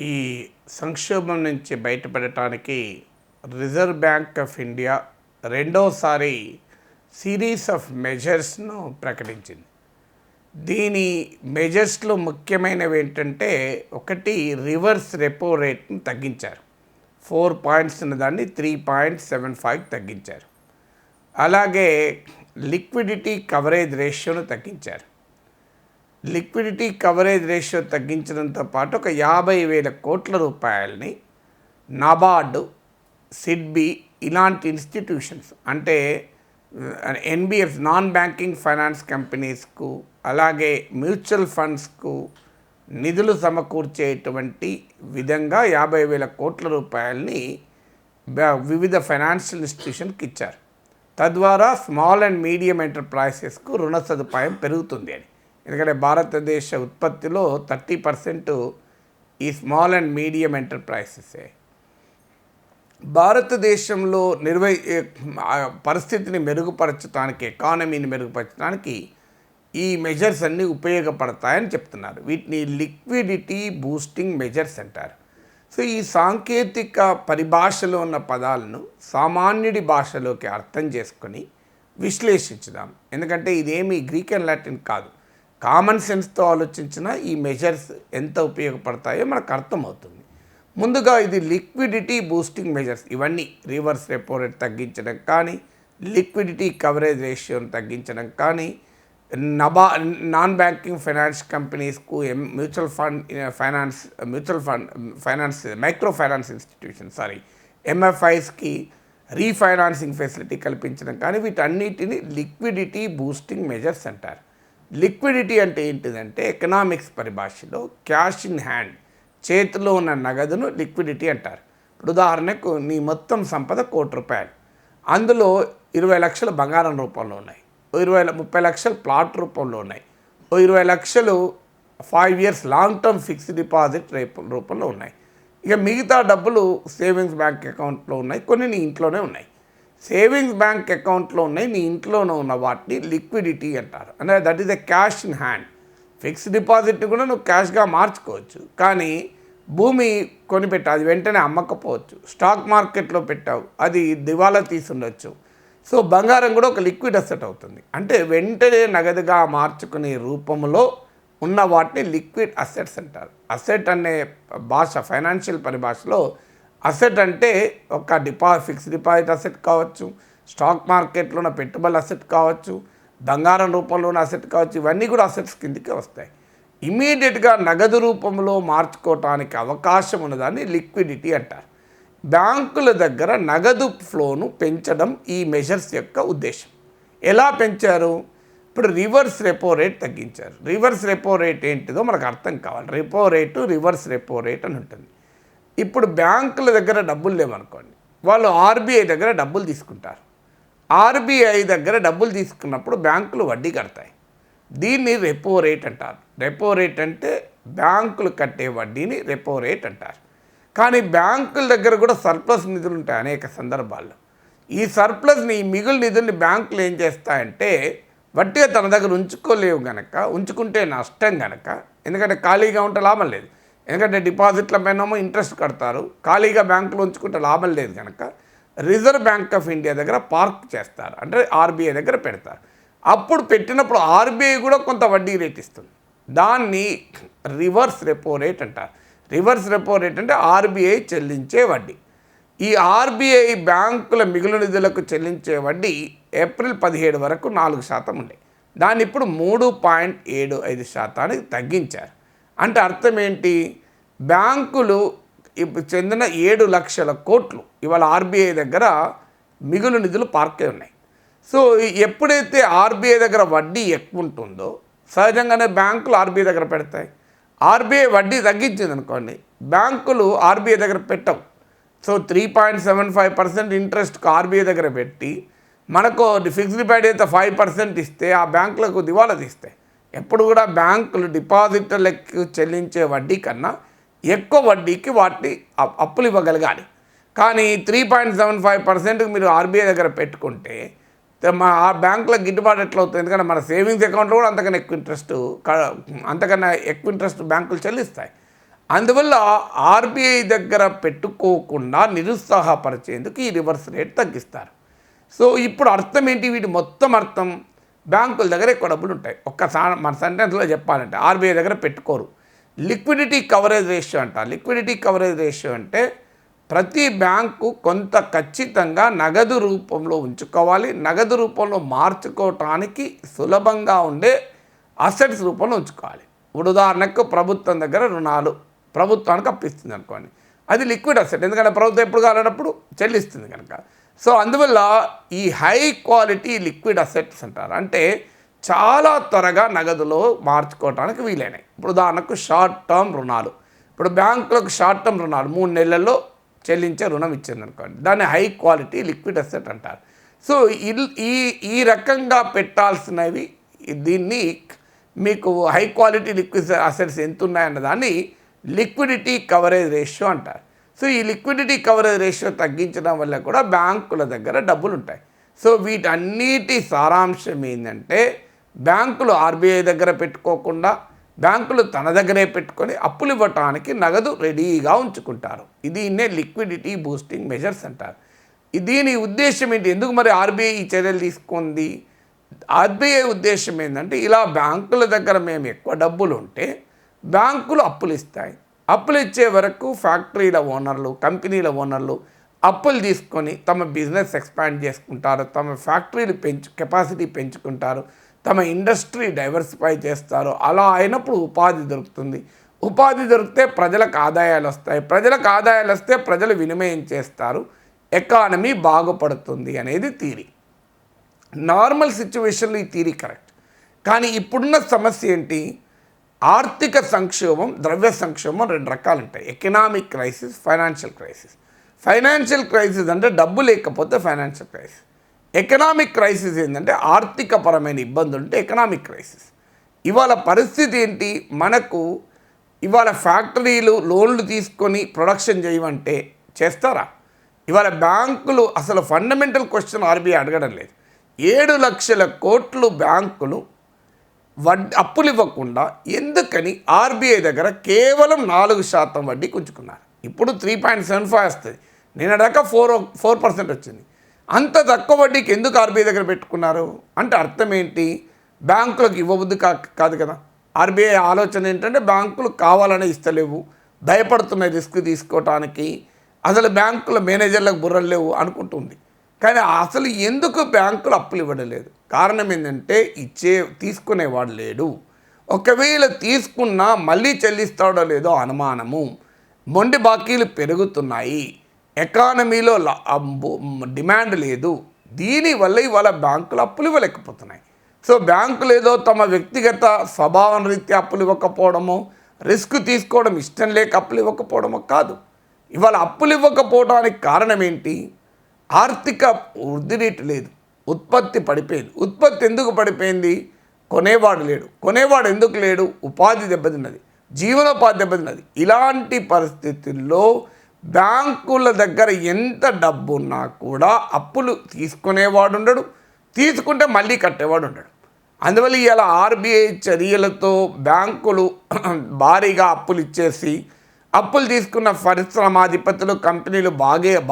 ఈ సంక్షోభం నుంచి బయటపడటానికి రిజర్వ్ బ్యాంక్ ఆఫ్ ఇండియా రెండోసారి సిరీస్ ఆఫ్ మెజర్స్ను ప్రకటించింది. దీని మెజర్స్లో ముఖ్యమైనవి ఏంటంటే, ఒకటి రివర్స్ రెపో రేట్ని తగ్గించారు. 4 పాయింట్స్ ఉన్న దాన్ని 3.75 తగ్గించారు. అలాగే లిక్విడిటీ కవరేజ్ రేషియోను తగ్గించారు. లిక్విడిటీ కవరేజ్ రేషియో తగ్గించడంతో పాటు ఒక 50,000 కోట్ల రూపాయలని నాబార్డు, సిడ్బి ఇలాంటి ఇన్స్టిట్యూషన్స్ అంటే ఎన్బిఎఫ్ నాన్ బ్యాంకింగ్ ఫైనాన్స్ కంపెనీస్కు, అలాగే మ్యూచువల్ ఫండ్స్కు నిధులు సమకూర్చేటువంటి విధంగా 50,000 కోట్ల రూపాయలని వివిధ ఫైనాన్షియల్ ఇన్స్టిట్యూషన్కి ఇచ్చారు. తద్వారా స్మాల్ అండ్ మీడియం ఎంటర్ప్రైజెస్కు రుణ సదుపాయం పెరుగుతుంది అని. ఎందుకంటే భారతదేశ ఉత్పత్తిలో 30% ఈ స్మాల్ అండ్ మీడియం ఎంటర్ప్రైజెసే. భారతదేశంలో పరిస్థితిని మెరుగుపరచడానికి, ఎకానమీని మెరుగుపరచడానికి ఈ మెజర్స్ అన్నీ ఉపయోగపడతాయని చెప్తున్నారు. వీటిని లిక్విడిటీ బూస్టింగ్ మెజర్స్ అంటారు. సో ఈ సాంకేతిక పరిభాషలో ఉన్న పదాలను సామాన్యుడి భాషలోకి అర్థం చేసుకొని విశ్లేషించుదాం. ఎందుకంటే ఇదేమి గ్రీక్ అండ్ లాటిన్ కాదు. కామన్ సెన్స్తో ఆలోచించిన ఈ మెజర్స్ ఎంత ఉపయోగపడతాయో మనకు అర్థమవుతుంది. ముందుగా ఇది లిక్విడిటీ బూస్టింగ్ మెజర్స్. ఇవన్నీ రివర్స్ రెపో రేట్ తగ్గించడం కానీ, లిక్విడిటీ కవరేజ్ రేషియోను తగ్గించడం కానీ, నాన్ బ్యాంకింగ్ ఫైనాన్స్ కంపెనీస్కు mutual finance micro finance institution ఎంఎఫ్ఐస్కి రీఫైనాన్సింగ్ ఫెసిలిటీ కల్పించడం కానీ, వీటన్నిటిని లిక్విడిటీ బూస్టింగ్ మెజర్స్ అంటారు. లిక్విడిటీ అంటే ఏంటిదంటే ఎకనామిక్స్ పరిభాషలో క్యాష్ ఇన్ హ్యాండ్, చేతిలో ఉన్న నగదును లిక్విడిటీ అంటారు. ఇప్పుడు ఉదాహరణకు నీ మొత్తం సంపద ₹1,00,00,000, అందులో 20 లక్షలు బంగారం రూపంలో ఉన్నాయి, 30 లక్షలు ప్లాట్ రూపంలో ఉన్నాయి, 20 లక్షలు 5 years long term fixed deposit రూపంలో ఉన్నాయి. ఇక మిగతా డబ్బులు సేవింగ్స్ బ్యాంక్ అకౌంట్లో ఉన్నాయి, కొన్ని నీ ఇంట్లోనే ఉన్నాయి. సేవింగ్స్ బ్యాంక్ అకౌంట్లో ఉన్నాయి, నీ ఇంట్లోనే ఉన్న వాటిని లిక్విడిటీ అంటారు. అంటే that is the cash in hand. Fixed డిపాజిట్ని కూడా నువ్వు క్యాష్గా మార్చుకోవచ్చు, కానీ భూమి కొనిపెట్టావు, అది వెంటనే అమ్మకపోవచ్చు. స్టాక్ మార్కెట్లో పెట్టావు, అది దివాలా తీసుండొచ్చు. సో బంగారం కూడా ఒక లిక్విడ్ అసెట్ అవుతుంది. అంటే వెంటనే నగదుగా మార్చుకునే రూపంలో ఉన్న వాటిని లిక్విడ్ అసెట్స్ అంటారు. అసెట్ అనే భాష, ఫైనాన్షియల్ పరిభాషలో అసెట్ అంటే ఒక ఫిక్స్డ్ డిపాజిట్ అసెట్ కావచ్చు, స్టాక్ మార్కెట్లో ఉన్న పెట్టుబడుల అసెట్ కావచ్చు, బంగారం రూపంలో ఉన్న అసెట్ కావచ్చు. ఇవన్నీ కూడా అసెట్స్ కిందకే వస్తాయి. ఇమీడియట్గా నగదు రూపంలో మార్చుకోవటానికి అవకాశం ఉన్నదాన్ని లిక్విడిటీ అంటారు. బ్యాంకుల దగ్గర నగదు ఫ్లోను పెంచడం ఈ మెజర్స్ యొక్క ఉద్దేశం. ఎలా పెంచారు? ఇప్పుడు రివర్స్ రెపో రేట్ తగ్గించారు. రివర్స్ రెపో రేట్ ఏంటిదో మనకు అర్థం కావాలి. Repo rate, reverse repo rate అని ఉంటుంది. ఇప్పుడు బ్యాంకుల దగ్గర డబ్బులు లేవనుకోండి, వాళ్ళు ఆర్బీఐ దగ్గర డబ్బులు తీసుకుంటారు. ఆర్బీఐ దగ్గర డబ్బులు తీసుకున్నప్పుడు బ్యాంకులు వడ్డీ కడతాయి. దీన్ని రెపో రేట్ అంటారు. రెపో రేట్ అంటే బ్యాంకులు కట్టే వడ్డీని రెపో రేట్ అంటారు. కానీ బ్యాంకుల దగ్గర కూడా సర్ప్లస్ నిధులు ఉంటాయి అనేక సందర్భాల్లో. ఈ సర్ప్లస్ని, ఈ మిగులు నిధుల్ని బ్యాంకులు ఏం చేస్తాయంటే వడ్డీగా తన దగ్గర ఉంచుకోలేవు గనక, ఉంచుకుంటే నష్టం గనక, ఎందుకంటే ఖాళీగా ఉంటే లాభం లేదు. ఎందుకంటే డిపాజిట్ల పైనేమో ఇంట్రెస్ట్ కడతారు, ఖాళీగా బ్యాంకులో ఉంచుకుంటే లాభం లేదు కనుక రిజర్వ్ బ్యాంక్ ఆఫ్ ఇండియా దగ్గర పార్క్ చేస్తారు, అంటే ఆర్బీఐ దగ్గర పెడతారు. అప్పుడు పెట్టినప్పుడు ఆర్బీఐ కూడా కొంత వడ్డీ రేట్ ఇస్తుంది. దాన్ని రివర్స్ రెపో రేట్ అంటారు. రివర్స్ రెపో రేట్ అంటే ఆర్బీఐ చెల్లించే వడ్డీ. ఈ ఆర్బీఐ బ్యాంకుల మిగులు నిధులకు చెల్లించే వడ్డీ ఏప్రిల్ 17 వరకు 4% ఉండే, దాన్ని ఇప్పుడు 3.75% తగ్గించారు. అంటే అర్థం ఏంటి? బ్యాంకులు చెందిన 7 లక్షల కోట్లు ఇవాళ ఆర్బీఐ దగ్గర మిగులు నిధులు పార్క్ అయి ఉన్నాయి. సో ఎప్పుడైతే ఆర్బీఐ దగ్గర వడ్డీ ఎక్కువ ఉంటుందో సహజంగానే బ్యాంకులు ఆర్బీఐ దగ్గర పెడతాయి. ఆర్బీఐ వడ్డీ తగ్గించింది అనుకోండి, బ్యాంకులు ఆర్బీఐ దగ్గర పెట్టవు. సో 3.75% ఇంట్రెస్ట్కి ఆర్బీఐ దగ్గర పెట్టి మనకు ఫిక్స్డ్ డిపాజిట్ అయితే 5% ఇస్తే ఆ బ్యాంకులకు దివాలా తీస్తాయి. ఎప్పుడు కూడా బ్యాంకులు డిపాజిటర్లకు చెల్లించే వడ్డీ కన్నా ఎక్కువ వడ్డీకి వాటిని అప్పులు ఇవ్వగలగాలి. కానీ 3.75%కి మీరు ఆర్బీఐ దగ్గర పెట్టుకుంటే మా ఆ బ్యాంకులకు గిట్టుబాటు ఎట్లా అవుతుంది? ఎందుకంటే మన సేవింగ్స్ అకౌంట్లో కూడా అంతకన్నా ఎక్కువ ఇంట్రెస్ట్ బ్యాంకులు చెల్లిస్తాయి. అందువల్ల ఆర్బీఐ దగ్గర పెట్టుకోకుండా నిరుత్సాహపరిచేందుకు ఈ రివర్స్ రేట్ తగ్గిస్తారు. సో ఇప్పుడు అర్థం ఏంటి? వీటి మొత్తం అర్థం బ్యాంకుల దగ్గర ఎక్కువ డబ్బులు ఉంటాయి. ఒక్కసారి మన సెంటెన్స్లో చెప్పాలంటే ఆర్బీఐ దగ్గర పెట్టుకోరు. లిక్విడిటీ కవరేజ్ రేషియో అంట. లిక్విడిటీ కవరేజ్ రేషియో అంటే ప్రతి బ్యాంకు కొంత ఖచ్చితంగా నగదు రూపంలో ఉంచుకోవాలి, నగదు రూపంలో మార్చుకోవటానికి సులభంగా ఉండే అసెట్స్ రూపంలో ఉంచుకోవాలి. ఇప్పుడు ఉదాహరణకు ప్రభుత్వం దగ్గర రుణాలు ప్రభుత్వానికి అప్పిస్తుంది అనుకోండి, అది లిక్విడ్ అసెట్, ఎందుకంటే ప్రభుత్వం ఎప్పుడు కావాలన్నప్పుడు చెల్లిస్తుంది కనుక. సో అందువల్ల ఈ హై క్వాలిటీ లిక్విడ్ అసెట్స్ అంటారు. అంటే చాలా త్వరగా నగదులో మార్చుకోవడానికి వీలైనాయి. ఇప్పుడు ఉదాహరణకు షార్ట్ టర్మ్ రుణాలు. ఇప్పుడు బ్యాంకులకు షార్ట్ టర్మ్ రుణాలు 3 నెలల్లో చెల్లించే రుణం ఇచ్చింది అనుకోండి, దాన్ని హై క్వాలిటీ లిక్విడ్ అసెట్ అంటారు. సో ఈ రకంగా పెట్టాల్సినవి దీన్ని మీకు హై క్వాలిటీ లిక్విడ్ అసెట్స్ ఎంత ఉన్నాయన్న దాన్ని లిక్విడిటీ కవరేజ్ రేషియో అంటారు. సో ఈ లిక్విడిటీ కవరేజ్ రేషియో తగ్గించడం వల్ల కూడా బ్యాంకుల దగ్గర డబ్బులు ఉంటాయి. సో వీటన్నిటి సారాంశం ఏంటంటే బ్యాంకులు ఆర్బీఐ దగ్గర పెట్టుకోకుండా బ్యాంకులు తన దగ్గరే పెట్టుకొని అప్పులు ఇవ్వటానికి నగదు రెడీగా ఉంచుకుంటారు. దీన్నే లిక్విడిటీ బూస్టింగ్ మెజర్స్ అంటారు. దీని ఉద్దేశం ఏంటి? ఎందుకు మరి ఆర్బీఐ ఈ చర్యలు తీసుకుంది? ఆర్బీఐ ఉద్దేశం ఏంటంటే ఇలా బ్యాంకుల దగ్గర మేము ఎక్కువ డబ్బులు ఉంటే బ్యాంకులు అప్పులు ఇస్తాయి. అప్పులు ఇచ్చే వరకు ఫ్యాక్టరీల ఓనర్లు, కంపెనీల ఓనర్లు అప్పులు తీసుకొని తమ బిజినెస్ ఎక్స్పాండ్ చేసుకుంటారు, తమ ఫ్యాక్టరీలు కెపాసిటీ పెంచుకుంటారు, తమ ఇండస్ట్రీ డైవర్సిఫై చేస్తారు. అలా అయినప్పుడు ఉపాధి దొరుకుతుంది. ఉపాధి దొరికితే ప్రజలకు ఆదాయాలు వస్తాయి. ప్రజలకు ఆదాయాలు వస్తే ప్రజలు వినిమయం చేస్తారు, ఎకానమీ బాగుపడుతుంది అనేది థియరీ. నార్మల్ సిచ్యువేషన్లో ఈ థియరీ కరెక్ట్. కానీ ఇప్పుడున్న సమస్య ఏంటి? ఆర్థిక సంక్షోభం, ద్రవ్య సంక్షోభం 2 రకాలు ఉంటాయి. Economic crisis, financial crisis. Financial crisis అంటే డబ్బు లేకపోతే ఫైనాన్షియల్ క్రైసిస్. ఎకనామిక్ క్రైసిస్ ఏంటంటే ఆర్థికపరమైన ఇబ్బందులు ఉంటే ఎకనామిక్ క్రైసిస్. ఇవాళ పరిస్థితి ఏంటి? మనకు ఇవాళ ఫ్యాక్టరీలు లోన్లు తీసుకొని ప్రొడక్షన్ చేయమంటే చేస్తారా? ఇవాళ బ్యాంకులు అసలు ఫండమెంటల్ క్వశ్చన్ ఆర్బీఐ అడగడం లేదు. 7 లక్షల కోట్లు బ్యాంకులు అప్పులు ఇవ్వకుండా ఎందుకని ఆర్బీఐ దగ్గర కేవలం 4% వడ్డీకి ఉంచుకున్నారు. ఇప్పుడు 3.75 వస్తుంది, నిన్నదాకా 4% వచ్చింది. అంత తక్కువ వడ్డీకి ఎందుకు ఆర్బీఐ దగ్గర పెట్టుకున్నారు అంటే అర్థం ఏంటి? బ్యాంకులకు ఇవ్వబుద్ధి కాదు కదా. ఆర్బీఐ ఆలోచన ఏంటంటే బ్యాంకులు కావాలనే ఇస్తలేవు, భయపడుతున్నాయి రిస్క్ తీసుకోవటానికి, అసలు బ్యాంకుల మేనేజర్లకు బుర్రలు లేవు అనుకుంటుంది. కానీ అసలు ఎందుకు బ్యాంకులు అప్పులు ఇవ్వడం లేదు? కారణం ఏంటంటే తీసుకునేవాడు లేడు. ఒకవేళ తీసుకున్నా మళ్ళీ చెల్లిస్తాడో లేదో అనుమానము. మొండి బాకీలు పెరుగుతున్నాయి, ఎకానమీలో డిమాండ్ లేదు. దీనివల్ల ఇవాళ బ్యాంకులు అప్పులు ఇవ్వలేకపోతున్నాయి. సో బ్యాంకులు ఏదో తమ వ్యక్తిగత స్వభావం రీత్యా అప్పులు ఇవ్వకపోవడమో, రిస్క్ తీసుకోవడం ఇష్టం లేక అప్పులు ఇవ్వకపోవడమో కాదు. ఇవాళ అప్పులు ఇవ్వకపోవడానికి కారణం ఏంటి? ఆర్థిక వృద్ధి రేటు లేదు, ఉత్పత్తి పడిపోయింది. ఉత్పత్తి ఎందుకు పడిపోయింది? కొనేవాడు లేడు. కొనేవాడు ఎందుకు లేడు? ఉపాధి దెబ్బతిన్నది, జీవనోపాధి దెబ్బతిన్నది. ఇలాంటి పరిస్థితుల్లో బ్యాంకుల దగ్గర ఎంత డబ్బు ఉన్నా కూడా అప్పులు తీసుకునేవాడు ఉండడు, తీసుకుంటే మళ్ళీ కట్టేవాడు ఉండడు. అందువల్ల ఇలా ఆర్బీఐ చర్యలతో బ్యాంకులు భారీగా అప్పులు ఇచ్చేసి అప్పులు తీసుకున్న పరిశ్రమాధిపతులు, కంపెనీలు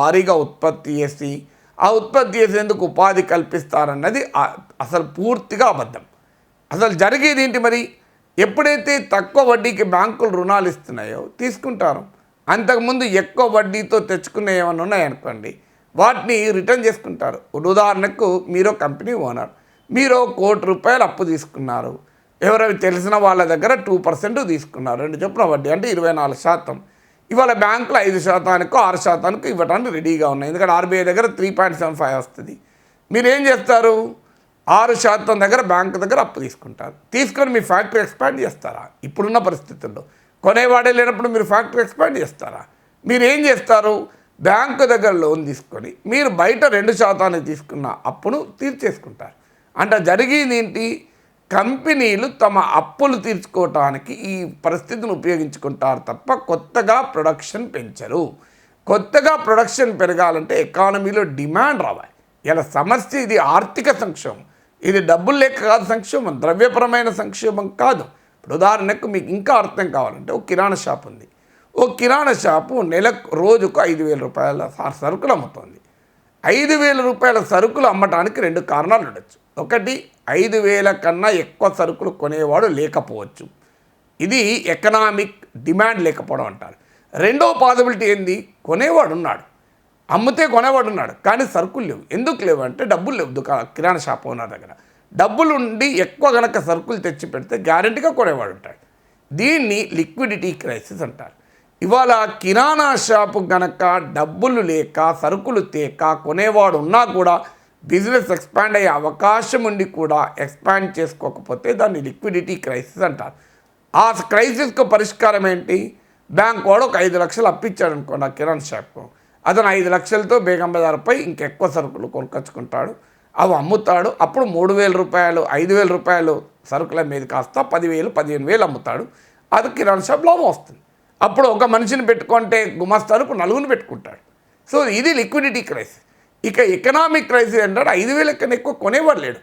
భారీగా ఉత్పత్తి చేసి ఆ ఉత్పత్తి చేసేందుకు ఉపాధి కల్పిస్తారన్నది అసలు పూర్తిగా అబద్ధం. అసలు జరిగేది ఏంటి మరి? ఎప్పుడైతే తక్కువ వడ్డీకి బ్యాంకులు రుణాలు ఇస్తున్నాయో తీసుకుంటారు. అంతకుముందు ఎక్కువ వడ్డీతో తెచ్చుకునే ఏమైనా ఉన్నాయనుకోండి, వాటిని రిటర్న్ చేసుకుంటారు. ఉదాహరణకు మీరు కంపెనీ ఓనర్, మీరు ₹1,00,00,000 అప్పు తీసుకున్నారు. ఎవరైనా తెలిసిన వాళ్ళ దగ్గర 2% తీసుకున్నారు, 2 చొప్పున వడ్డీ అంటే 24%. ఇవాళ బ్యాంకులు 5%కో 6%కో ఇవ్వడానికి రెడీగా ఉన్నాయి. ఎందుకంటే ఆర్బీఐ దగ్గర 3.75 వస్తుంది. మీరేం చేస్తారు? 6% దగ్గర బ్యాంకు దగ్గర అప్పు తీసుకుంటారు. తీసుకొని మీ ఫ్యాక్టరీ ఎక్స్పాండ్ చేస్తారా? ఇప్పుడున్న పరిస్థితుల్లో కొనేవాడే లేనప్పుడు మీరు ఫ్యాక్టరీ ఎక్స్పాండ్ చేస్తారా? మీరు ఏం చేస్తారు? బ్యాంకు దగ్గర లోన్ తీసుకొని మీరు బయట 2% తీసుకున్న అప్పును తీర్చేసుకుంటారు. అంటే జరిగేది ఏంటి? కంపెనీలు తమ అప్పులు తీర్చుకోవటానికి ఈ పరిస్థితిని ఉపయోగించుకుంటారు తప్ప కొత్తగా ప్రొడక్షన్ పెంచరు. కొత్తగా ప్రొడక్షన్ పెరగాలంటే ఎకానమీలో డిమాండ్ రావాలి. ఇలా సమస్య ఇది ఆర్థిక సంక్షోభం, ఇది డబ్బులు లేక కాదు సంక్షోభం, ద్రవ్యపరమైన సంక్షోభం కాదు. ఇప్పుడు ఉదాహరణకు మీకు ఇంకా అర్థం కావాలంటే ఒక కిరాణా షాప్ ఉంది. ఓ కిరాణా షాపు రోజుకు 5,000 రూపాయల సరుకులు అమ్ముతుంది. 5,000 రూపాయల సరుకులు అమ్మటానికి 2 కారణాలు ఉండొచ్చు. ఒకటి, 5,000 కన్నా ఎక్కువ సరుకులు కొనేవాడు లేకపోవచ్చు. ఇది ఎకనామిక్ డిమాండ్ లేకపోవడం అంటారు. రెండో పాసిబిలిటీ ఏంది, కొనేవాడు ఉన్నాడు, అమ్మితే కొనేవాడు ఉన్నాడు, కానీ సరుకులు లేవు. ఎందుకు లేవు అంటే డబ్బులు లేవు. కిరాణా షాప్ ఓనర్ దగ్గర డబ్బులు ఉండి ఎక్కువ కనుక సరుకులు తెచ్చి పెడితే గ్యారెంటీగా కొనేవాడు ఉంటాడు. దీన్ని లిక్విడిటీ క్రైసిస్ అంటారు. ఇవాళ కిరాణా షాపు గనక డబ్బులు లేక సరుకులు తేక కొనేవాడు ఉన్నా కూడా బిజినెస్ ఎక్స్పాండ్ అయ్యే అవకాశం ఉండి కూడా ఎక్స్పాండ్ చేసుకోకపోతే దాన్ని లిక్విడిటీ క్రైసిస్ అంటారు. ఆ క్రైసిస్కు పరిష్కారం ఏంటి, బ్యాంక్ వాడు ఒక 5 లక్షలు అప్పిచ్చాడు అనుకోండి ఆ కిరాణా షాప్కు. అతను 5 లక్షలతో బేగం బజార్పై ఇంకెక్కువ సరుకులు కొనుక్కొచ్చుకుంటాడు, అవి అమ్ముతాడు. అప్పుడు 3,000 రూపాయలు 5,000 రూపాయలు సరుకుల మీద కాస్త 10,000 15,000 అమ్ముతాడు. అది కిరాణా షాప్ లాభం వస్తుంది. అప్పుడు ఒక మనిషిని పెట్టుకుంటే గుమస్తానికి 4 పెట్టుకుంటాడు. సో ఇది లిక్విడిటీ క్రైసిస్. ఇక ఎకనామిక్ క్రైసిస్ అంటే 5,000 కన్నా ఎక్కువ కొనేవాడు లేడు.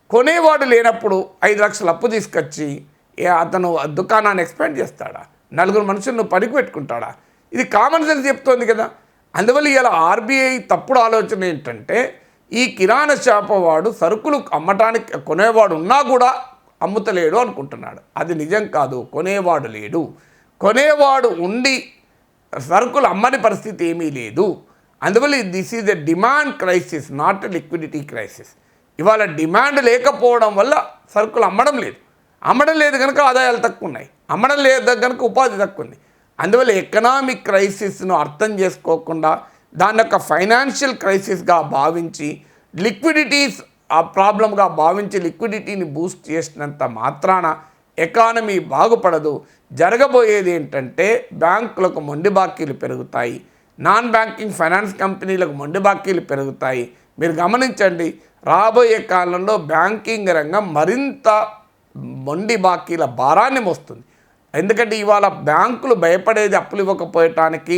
కొనేవాడు లేనప్పుడు 5 లక్షలు అప్పు తీసుకొచ్చి అతను దుకాణాన్ని ఎక్స్పాండ్ చేస్తాడా, 4 మనుషులను పనికి పెట్టుకుంటాడా? ఇది కామన్ సెన్స్ చెప్తోంది కదా. అందువల్ల ఇలా ఆర్బీఐ తప్పుడు ఆలోచన ఏంటంటే ఈ కిరాణా షాపు వాడు సరుకులు అమ్మటానికి కొనేవాడు ఉన్నా కూడా అమ్ముతలేడు అనుకుంటున్నాడు. అది నిజం కాదు. కొనేవాడు లేడు. కొనేవాడు ఉండి సరుకులు అమ్మని పరిస్థితి ఏమీ లేదు. అందువల్ల this is a demand crisis, not a liquidity crisis. ఇవాళ డిమాండ్ లేకపోవడం వల్ల సరుకులు అమ్మడం లేదు కనుక ఆదాయాలు తక్కువ ఉన్నాయి, అమ్మడం లేదు కనుక ఉపాధి తక్కువ ఉంది. అందువల్ల ఎకనామిక్ క్రైసిస్ను అర్థం చేసుకోకుండా దాని యొక్క ఫైనాన్షియల్ క్రైసిస్గా భావించి లిక్విడిటీస్ ఆ ప్రాబ్లంగా భావించి లిక్విడిటీని బూస్ట్ చేసినంత మాత్రాన ఎకానమీ బాగుపడదు. జరగబోయేది ఏంటంటే బ్యాంకులకు మొండి బాకీలు పెరుగుతాయి, నాన్ బ్యాంకింగ్ ఫైనాన్స్ కంపెనీలకు మొండి బాకీలు పెరుగుతాయి. మీరు గమనించండి, రాబోయే కాలంలో బ్యాంకింగ్ రంగం మరింత మొండి బాకీల భారాన్ని మోస్తుంది. ఎందుకంటే ఇవాళ బ్యాంకులు భయపడేది అప్పులు ఇవ్వకపోయటానికి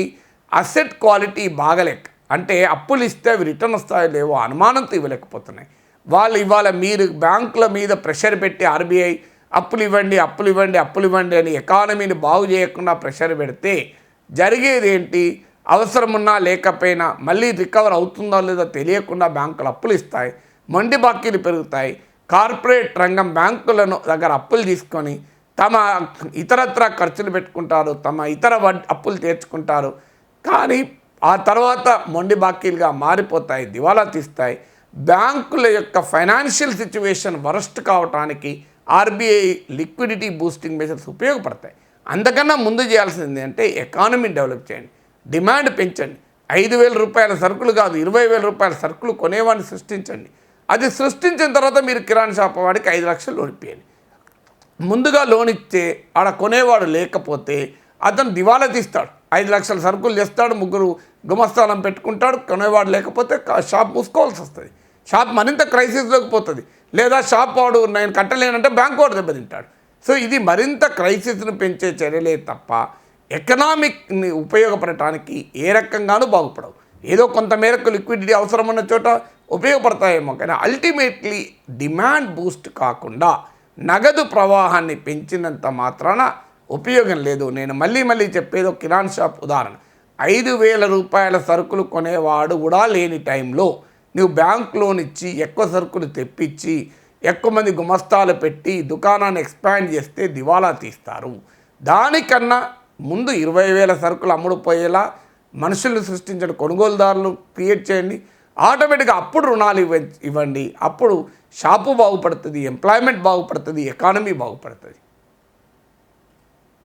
అసెట్ క్వాలిటీ బాగలేక, అంటే అప్పులు ఇస్తే అవి రిటర్న్ వస్తాయో లేవో అనుమానంతో ఇవ్వలేకపోతున్నాయి. వాళ్ళు ఇవాళ మీరు బ్యాంకుల మీద ప్రెషర్ పెట్టి ఆర్బీఐ అప్పులు ఇవ్వండి అని ఎకానమీని బాగు చేయకుండా ప్రెషర్ పెడితే జరిగేది ఏంటి, అవసరమున్నా లేకపోయినా మళ్ళీ రికవర్ అవుతుందో లేదో తెలియకుండా బ్యాంకులు అప్పులు ఇస్తాయి, మొండి బాకీలు పెరుగుతాయి. కార్పొరేట్ రంగం బ్యాంకులను దగ్గర అప్పులు తీసుకొని తమ ఇతరత్ర ఖర్చులు పెట్టుకుంటారు, తమ ఇతర అప్పులు తీర్చుకుంటారు. కానీ ఆ తర్వాత మొండి బాకీలుగా మారిపోతాయి, దివాలా తీస్తాయి. బ్యాంకుల యొక్క ఫైనాన్షియల్ సిచ్యువేషన్ వరస్ట్ కావటానికి ఆర్బీఐ లిక్విడిటీ బూస్టింగ్ మెజర్స్ ఉపయోగపడతాయి. అంతకన్నా ముందు చేయాల్సింది అంటే ఎకానమీ డెవలప్ చేయండి, డిమాండ్ పెంచండి. 5,000 రూపాయల సరుకులు కాదు 20,000 రూపాయల సరుకులు కొనేవాడిని సృష్టించండి. అది సృష్టించిన తర్వాత మీరు కిరాణా షాప్ వాడికి 5 లక్షలు లోన్ ఇప్పియండి. ముందుగా లోన్ ఇస్తే ఆడ కొనేవాడు లేకపోతే అతను దివాలా తీస్తాడు, 5 లక్షల సరుకులు చేస్తాడు, 3 గుమస్థానం పెట్టుకుంటాడు. కొనేవాడు లేకపోతే షాప్ మూసుకోవాల్సి వస్తుంది, షాప్ మరింత క్రైసిస్లోకి పోతుంది. లేదా షాప్ వాడు నేను కట్టలేనంటే బ్యాంక్ వాడు దెబ్బతింటాడు. సో ఇది మరింత క్రైసిస్ను పెంచే చర్యలే తప్ప ఎకనామిక్ని ఉపయోగపడటానికి ఏ రకంగానూ బాగుపడవు. ఏదో కొంత మేరకు లిక్విడిటీ అవసరం ఉన్న చోట ఉపయోగపడతాయేమో, కానీ అల్టిమేట్లీ డిమాండ్ బూస్ట్ కాకుండా నగదు ప్రవాహాన్ని పెంచినంత మాత్రాన ఉపయోగం లేదు. నేను మళ్ళీ చెప్పేది ఒక కిరాణా షాప్ ఉదాహరణ. 5,000 రూపాయల సరుకులు కొనేవాడు కూడా లేని టైంలో నువ్వు బ్యాంక్ లోన్ ఇచ్చి ఎక్కువ సరుకులు తెప్పించి ఎక్కువ మంది గుమస్తాలు పెట్టి దుకాణాన్ని ఎక్స్పాండ్ చేస్తే దివాలా తీస్తారు. దానికన్నా ముందు 20,000 సరుకులు అమ్ముడుపోయేలా మనుషులను సృష్టించండి, కొనుగోలుదారులు క్రియేట్ చేయండి. ఆటోమేటిక్గా అప్పుడు రుణాలు ఇవ్వండి. అప్పుడు షాపు బాగుపడుతుంది, ఎంప్లాయ్మెంట్ బాగుపడుతుంది, ఎకానమీ బాగుపడుతుంది.